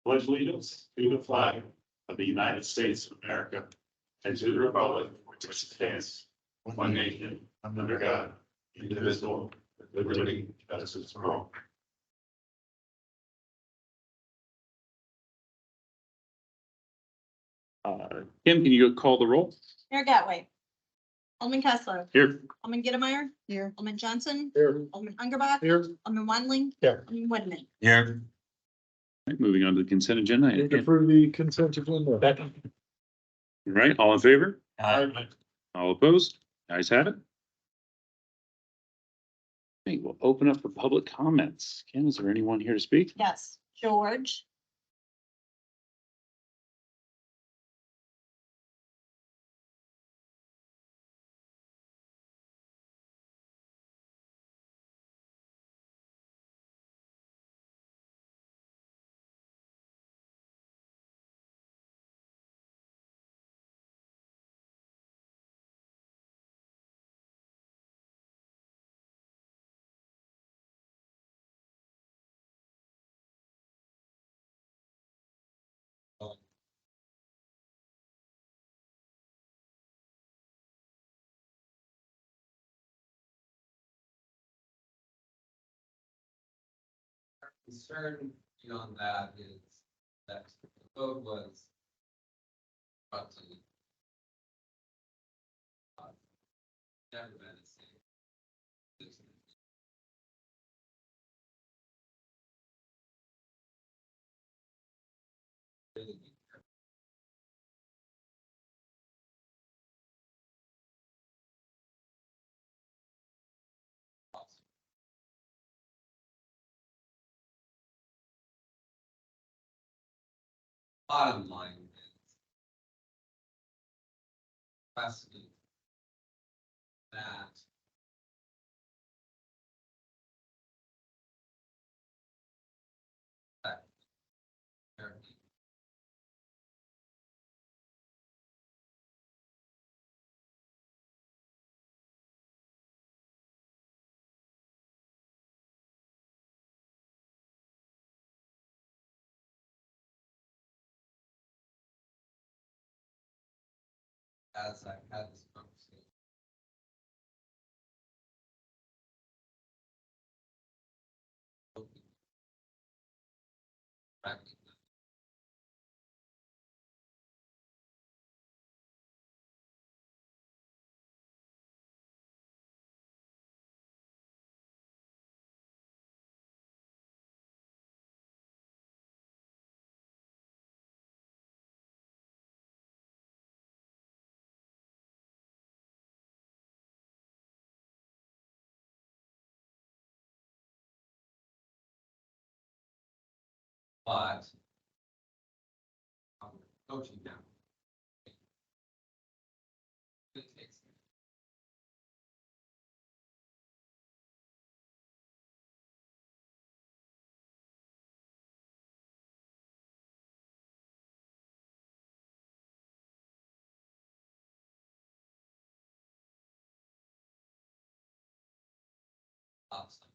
pledge allegiance to the flag of the United States of America and to the republic for which it stands, one nation, under God, indivisible, with liberty and justice for all. Kim, can you call the roll? Mayor Gatway. Alderman Kessler. Here. Alderman Gittmeyer. Here. Alderman Johnson. Here. Alderman Hungerbach. Here. Alderman Wandling. Here. Alderman Wedman. Here. Moving on to the consent agenda. Approve the consent agenda. Right, all in favor? Aye. All opposed? Ayes have it. Okay, we'll open up for public comments. Kim, is there anyone here to speak? Yes. George. Concern beyond that is that the code was brought to never been a safe. Really be careful. Bottom line is precedent that therapy as I had this conversation. Practice. But coaching now. It takes awesome.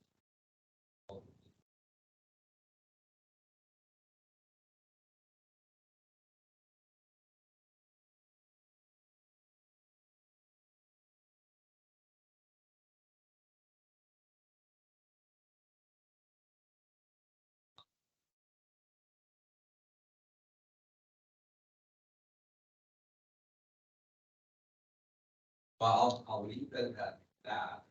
Well, I'll leave it at that.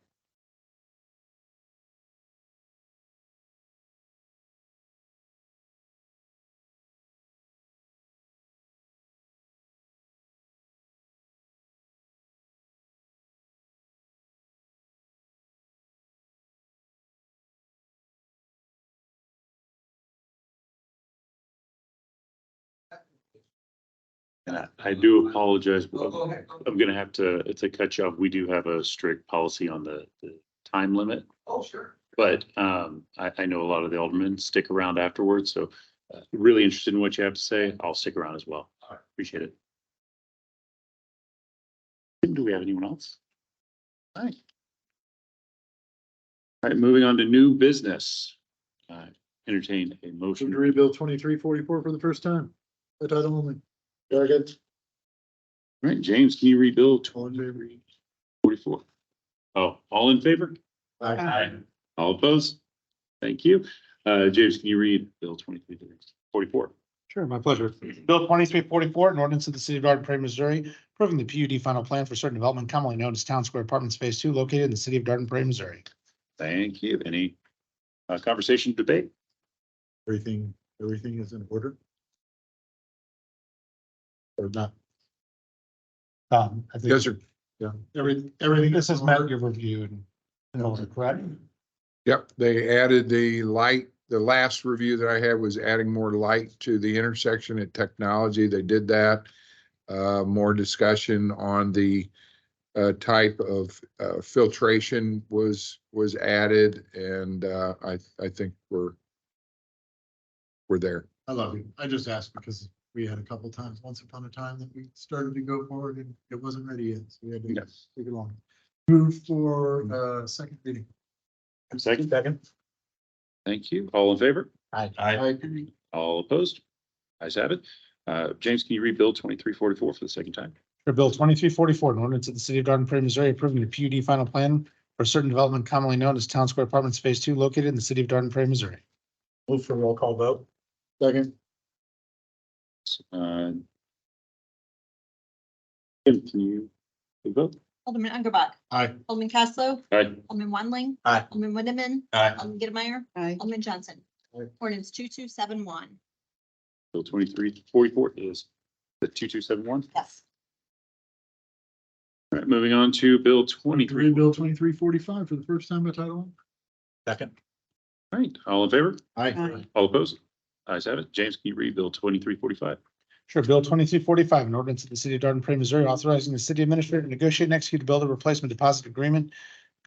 And I do apologize. Oh, go ahead. I'm gonna have to cut you off. We do have a strict policy on the time limit, Oh, sure. but I know a lot of the aldermen stick around afterwards, so really interested in what you have to say. I'll stick around as well. All right. Appreciate it. Do we have anyone else? All right. All right, moving on to new business. entertain a Move motion. to read Bill 2344 for the first time. By title only. Second. All right, James, can you read Bill All in favor? 44? Oh, all in favor? Aye. All opposed? Thank you. James, can you read Bill 2344? Sure, my pleasure. Bill 2344, an ordinance of the city of Garden Prairie, Missouri, approving the PUD final plan for certain development commonly known as Town Square Apartments Phase 2 located in the city of Garden Prairie, Missouri. Thank you. Any conversation, debate? Everything is in order? Or not? I think Yes, sir. Yeah, everything. this has met your review and order, correct? Yep, they added the light. The last review that I had was adding more light to the intersection at Technology. They did that. More discussion on the type of filtration was added, and I think we're there. I love you. I just asked because we had a couple times, once upon a time, that we started to go forward and it wasn't ready yet, so we had to Yes. take it along. Move for second reading. Second? Second. Thank you. All in favor? Aye. All opposed? Ayes have it. James, can you read Bill 2344 for the second time? For Bill 2344, an ordinance of the city of Garden Prairie, Missouri, approving the PUD final plan for certain development commonly known as Town Square Apartments Phase 2 located in the city of Garden Prairie, Missouri. Move for roll call vote. Second. Kim, can you vote? Alderman Underbach. Aye. Alderman Caslow. Aye. Alderman Wandling. Aye. Alderman Wideman. Aye. Alderman Gettemeyer. Alderman Johnson. Aye. Ordinance 2271. Bill 2344 is the 2271. Yes. All right, moving on to Bill 23. Read Bill 2345 for the first time by title only. Second. All right, all in favor? Aye. All opposed? Ayes have it. James, can you read Bill 2345? Sure, Bill 2345, an ordinance of the city of Garden Prairie, Missouri, authorizing the city administrator to negotiate and execute a bill of replacement deposit agreement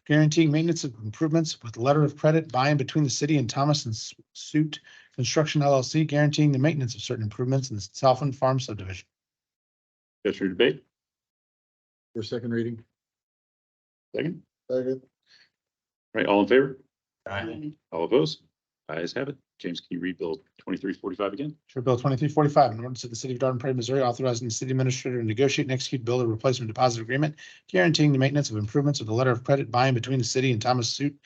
guaranteeing maintenance of improvements with letter of credit by and between the city and Thomas and Suit Construction LLC, guaranteeing the maintenance of certain improvements in the Southland Farm subdivision. That's your debate. For second reading. Second. Second. All right, all in favor? Aye. All opposed? Ayes have it. James, can you read Bill 2345 again? Sure, Bill 2345, an ordinance of the city of Garden Prairie, Missouri, authorizing the city administrator to negotiate and execute bill of replacement deposit agreement, guaranteeing the maintenance of improvements with a letter of credit by and between the city and Thomas Suit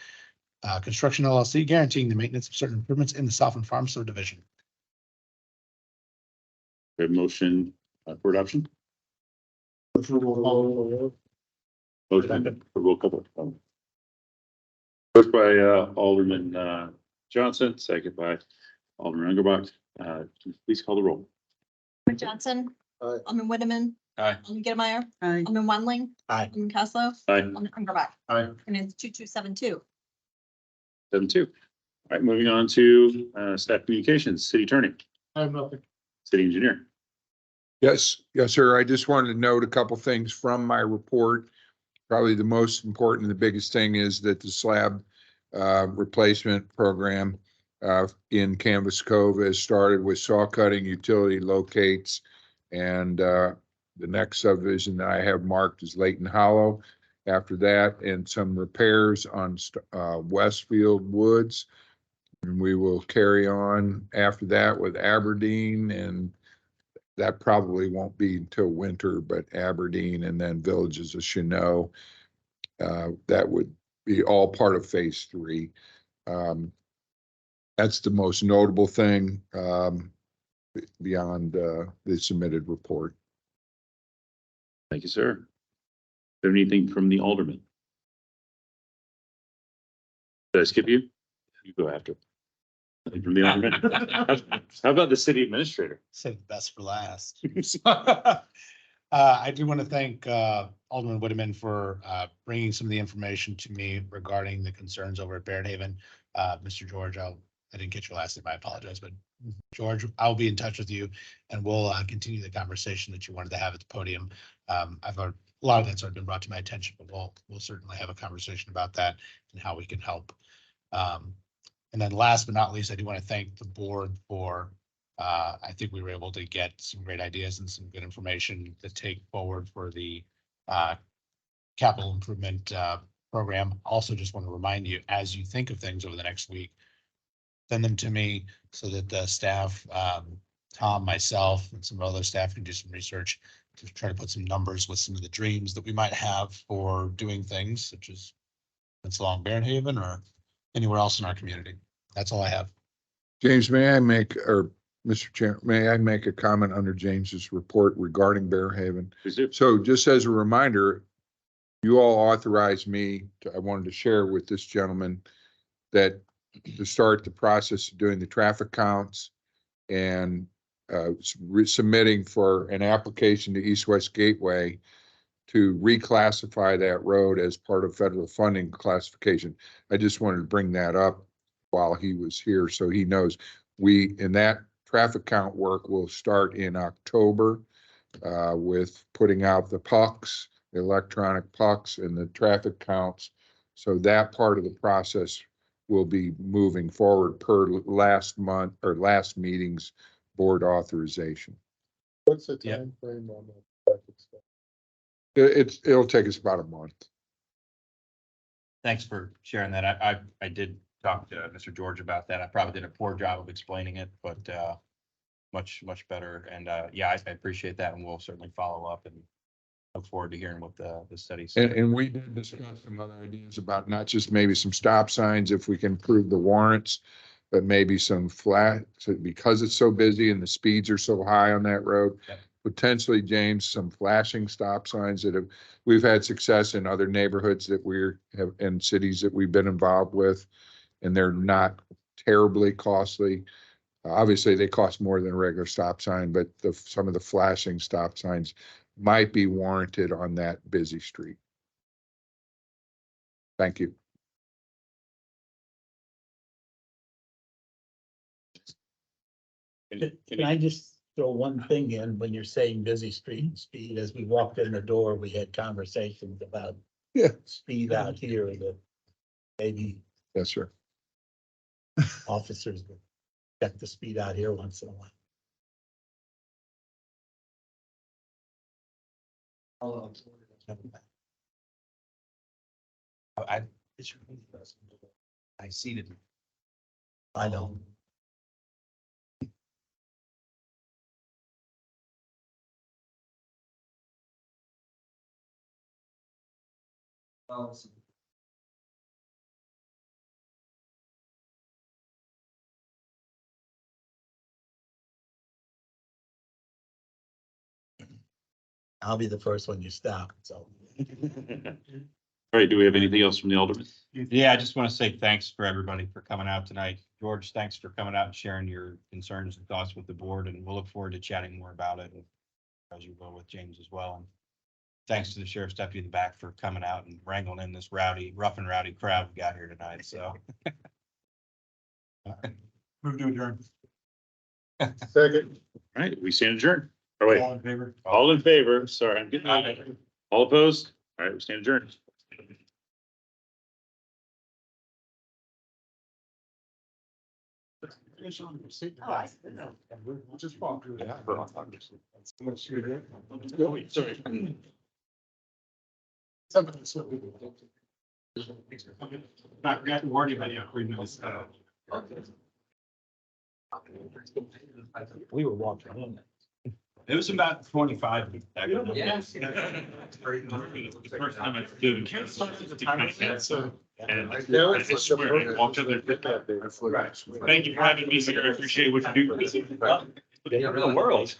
Construction LLC, guaranteeing the maintenance of certain improvements in the Southland Farm subdivision. We have a motion for adoption. For roll call. Motion for roll call. First by Alderman Johnson, second by Alderman Ungerbach. Please call the roll. Alderman Johnson. Aye. Alderman Wideman. Aye. Alderman Gettemeyer. Alderman Wandling. Aye. Alderman Caslow. Aye. Alderman Underbach. Aye. Ordinance 2272. 7-2. All right, moving on to staff communications, city attorney, I have nothing. city engineer. Yes, sir. I just wanted to note a couple things from my report. Probably the most important and the biggest thing is that the slab replacement program in Canvas Cove has started with saw cutting, utility locates, and the next subdivision that I have marked is Layton Hollow. After that, and some repairs on Westfield Woods. And we will carry on after that with Aberdeen, and that probably won't be until winter, but Aberdeen and then Villages of Chenot. That would be all part of phase 3. That's the most notable thing beyond the submitted report. Thank you, sir. Is there anything from the alderman? Did I skip you? You go after. Nothing from the alderman. How about the city administrator? Save the best for last. I do want to thank Alderman Wideman for bringing some of the information to me regarding the concerns over at Barrett Haven. Mr. George, I didn't get your last name. I apologize, but George, I'll be in touch with you and we'll continue the conversation that you wanted to have at the podium. I've heard a lot of that's already been brought to my attention, but we'll certainly have a conversation about that and how we can help. And then last but not least, I do want to thank the board for I think we were able to get some great ideas and some good information to take forward for the capital improvement program. Also, just want to remind you, as you think of things over the next week, send them to me so that the staff, Tom, myself, and some other staff can do some research to try to put some numbers with some of the dreams that we might have for doing things such as it's along Barrenhaven or anywhere else in our community. That's all I have. James, may I make, or Mr. Chair, may I make a comment under James's report regarding Bearhaven? Please do. So just as a reminder, you all authorized me I wanted to share with this gentleman that to start the process of doing the traffic counts and submitting for an application to East-West Gateway to reclassify that road as part of federal funding classification. I just wanted to bring that up while he was here so he knows in that traffic count work will start in October with putting out the pucks, the electronic pucks and the traffic counts. So that part of the process will be moving forward per last month or last meeting's board authorization. What's the Yeah. time frame on that traffic stuff? It'll take us about a month. Thanks for sharing that. I did talk to Mr. George about that. I probably did a poor job of explaining it, but much better. And yeah, I appreciate that, and we'll certainly follow up and look forward to hearing what the study says. And we did discuss some other ideas about not just maybe some stop signs if we can improve the warrants, but maybe some flat, so because it's so busy and the speeds are so high on that road. Yep. Potentially, James, some flashing stop signs that we've had success in other neighborhoods that in cities that we've been involved with, and they're not terribly costly. Obviously, they cost more than a regular stop sign, but some of the flashing stop signs might be warranted on that busy street. Thank you. Can I just throw one thing in when you're saying busy street and speed? As we walked in the door, we had conversations about Yeah. speed out here that maybe Yes, sir. officers would check the speed out here once in a while. I seated. I know. Well, I'll be the first one you stop, so. All right, do we have anything else from the alderman? Yeah, I just want to say thanks for everybody for coming out tonight. George, thanks for coming out and sharing your concerns and thoughts with the board, and we'll look forward to chatting more about it as you will with James as well. And thanks to the sheriff's deputy in the back for coming out and wrangling in this rough and rowdy crowd we got here tonight, so. Move to adjourn. Second. All right, we stand adjourned. Oh, wait, All in favor? all in favor? Sorry, I'm getting, all opposed? All right, we stand adjourned. Just walk through that. Oh, wait, sorry. Not got to warn anybody. We were walking in. It was about 25. Yes. The first time I did it. And Now I it's just like swear, I walked up there. Thank you for having me here. I appreciate what you do. In the world.